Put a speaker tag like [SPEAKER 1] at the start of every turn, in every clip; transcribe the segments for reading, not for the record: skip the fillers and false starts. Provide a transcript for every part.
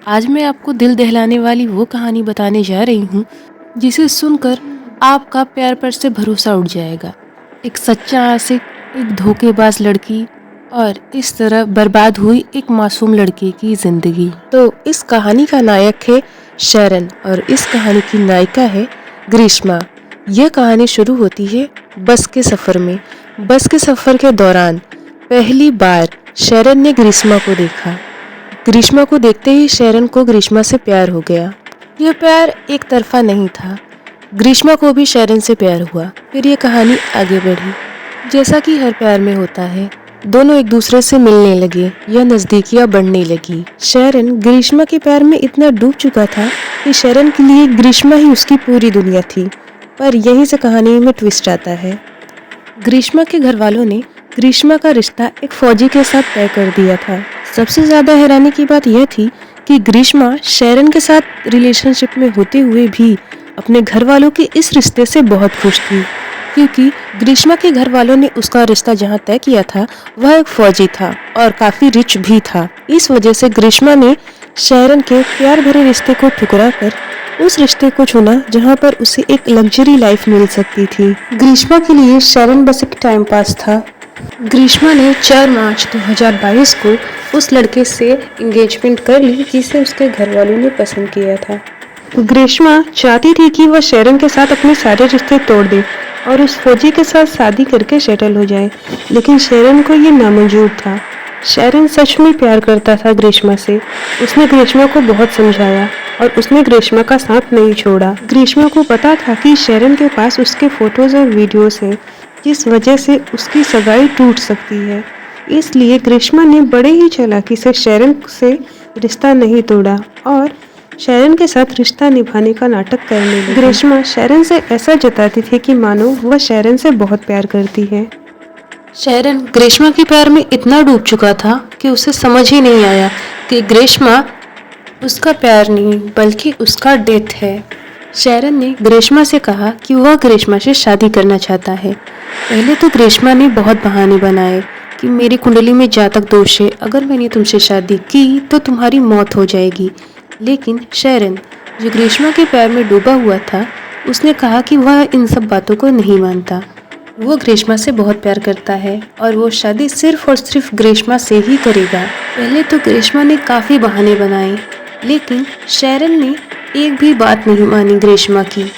[SPEAKER 1] आज मैं आपको दिल दहलाने वाली वो कहानी बताने जा रही हूँ जिसे सुनकर आपका प्यार पर से भरोसा उठ जाएगा। एक सच्चा आशिक, एक धोखेबाज लड़की और इस तरह बर्बाद हुई एक मासूम लड़की की जिंदगी। तो इस कहानी का नायक है शरण और इस कहानी की नायिका है ग्रीष्मा। यह कहानी शुरू होती है बस के सफर में। बस के सफर के दौरान पहली बार शरण ने ग्रीष्मा को देखा। ग्रीष्मा को देखते ही शरण को ग्रीष्मा से प्यार हो गया। यह प्यार एक तरफा नहीं था, ग्रीष्मा को भी शरण से प्यार हुआ। फिर ये कहानी आगे बढ़ी। जैसा कि हर प्यार में होता है, दोनों एक दूसरे से मिलने लगे, यह नजदीकियां बढ़ने लगी। शरण ग्रीष्मा के प्यार में इतना डूब चुका था कि शरण के लिए ग्रीष्मा ही उसकी पूरी दुनिया थी। पर यहीं से कहानी में ट्विस्ट आता है। ग्रीष्मा के घर वालों ने ग्रीष्मा का रिश्ता एक फौजी के साथ तय कर दिया था। सबसे ज्यादा हैरानी की बात यह थी कि ग्रीष्मा शरण के साथ रिलेशनशिप में होते हुए भी अपने घर वालों के इस रिश्ते से बहुत खुश थी, क्योंकि ग्रीष्मा के घर वालों ने उसका रिश्ता जहाँ तय किया था वह एक फौजी था और काफी रिच भी था। इस वजह से ग्रीष्मा ने शरण के प्यार भरे रिश्ते को ठुकरा कर उस रिश्ते को चुना जहाँ पर उसे एक लग्जरी लाइफ मिल सकती थी। ग्रीष्मा के लिए शरण बस एक टाइम पास था। ग्रीष्मा ने 4 मार्च 2022 को उस लड़के से एंगेजमेंट कर ली जिसे उसके घर वालों ने पसंद किया था। ग्रीष्मा चाहती थी कि वह शरण के साथ अपने सारे रिश्ते तोड़ दे और उस फौजी के साथ शादी करके सेटल हो जाए, लेकिन शरण को ये नामंजूर था। शरण सच में प्यार करता था ग्रीष्मा से। उसने ग्रीष्मा को बहुत समझाया और उसने ग्रीष्मा का साथ नहीं छोड़ा। ग्रीष्मा को पता था कि शरण के पास उसके फोटोज और वीडियोस हैं, जिस वजह से उसकी सगाई टूट सकती है। इसलिए ग्रीष्मा ने बड़े ही चालाकी से शरण से रिश्ता नहीं तोड़ा और शरण के साथ रिश्ता निभाने का नाटक करने लगी। ग्रीष्मा शरण से ऐसा जताती थी कि मानो वह शरण से बहुत प्यार करती है। शरण ग्रीष्मा के प्यार में इतना डूब चुका था कि उसे समझ ही नहीं आया कि ग्रीष्मा उसका प्यार नहीं बल्कि उसका डेथ है। शरण ने ग्रीष्मा से कहा कि वह ग्रीष्मा से शादी करना चाहता है। पहले तो ग्रीष्मा ने बहुत बहाने बनाए कि मेरी कुंडली में जातक दोष है, अगर मैंने तुमसे शादी की तो तुम्हारी मौत हो जाएगी। लेकिन शरण, जो ग्रीष्मा के प्यार में डूबा हुआ था, उसने कहा कि वह इन सब बातों को नहीं मानता। वो ग्रीष्मा से बहुत प्यार करता है और वो शादी सिर्फ और सिर्फ ग्रीष्मा से ही करेगा। पहले तो ग्रीष्मा ने काफ़ी बहाने बनाए, लेकिन शरण ने एक भी बात नहीं मानी ग्रीष्मा की,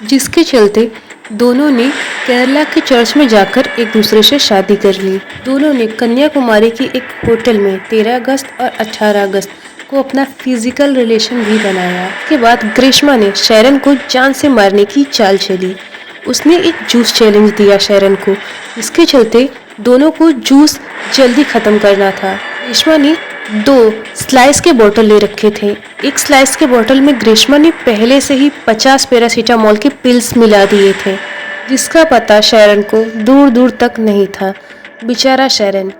[SPEAKER 1] जिसके चलते दोनों ने केरला के चर्च में जाकर एक दूसरे से शादी कर ली। दोनों ने कन्याकुमारी की एक होटल में 13 अगस्त और 18 अगस्त को अपना फिजिकल रिलेशन भी बनाया। उसके बाद ग्रीष्मा ने शरण को जान से मारने की चाल चली। उसने एक जूस चैलेंज दिया शरण को, इसके चलते दोनों को जूस जल्दी खत्म करना था। ग्रीष्मा ने 2 स्लाइस के बोतल ले रखे थे। एक स्लाइस के बोतल में ग्रीष्मा ने पहले से ही 50 पैरासीटामोल के पिल्स मिला दिए थे, जिसका पता शरण को दूर दूर तक नहीं था। बेचारा शरण,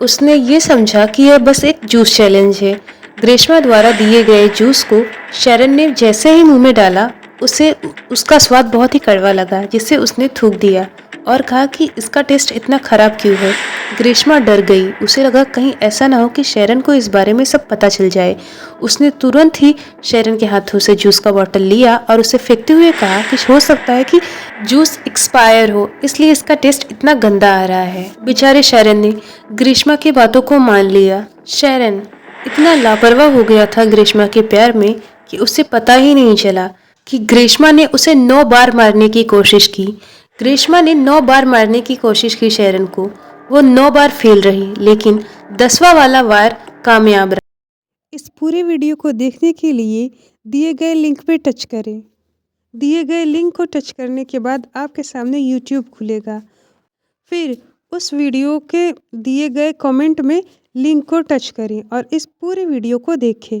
[SPEAKER 1] उसने ये समझा कि यह बस एक जूस चैलेंज है। ग्रीष्मा द्वारा दिए गए जूस को शरण ने जैसे ही मुंह में डाला, उसे उसका स्वाद बहुत ही कड़वा लगा, जिससे उसने थूक दिया और कहा कि इसका टेस्ट इतना खराब क्यों है। ग्रीष्मा डर गई, उसे लगा कहीं ऐसा ना हो कि शरण को इस बारे में सब पता चल जाए। उसने तुरंत ही शरण के हाथों से जूस का बोतल लिया और उसे फेंकते हुए कहा कि हो सकता है कि जूस एक्सपायर हो, इसलिए इसका टेस्ट इतना गंदा आ रहा है। बेचारे शरण ने ग्रीष्मा की बातों को मान लिया। शरण इतना लापरवाह हो गया था ग्रीष्मा के प्यार में कि उसे पता ही नहीं चला कि ग्रीष्मा ने उसे 9 बार मारने की कोशिश की। ग्रीष्मा ने 9 बार मारने की कोशिश की शरण को। वो 9 बार फेल रही, लेकिन 10वां वाला वार कामयाब रहा।
[SPEAKER 2] इस पूरे वीडियो को देखने के लिए दिए गए लिंक पे टच करें। दिए गए लिंक को टच करने के बाद आपके सामने यूट्यूब खुलेगा। फिर उस वीडियो के दिए गए कमेंट में लिंक को टच करें और इस पूरे वीडियो को देखें।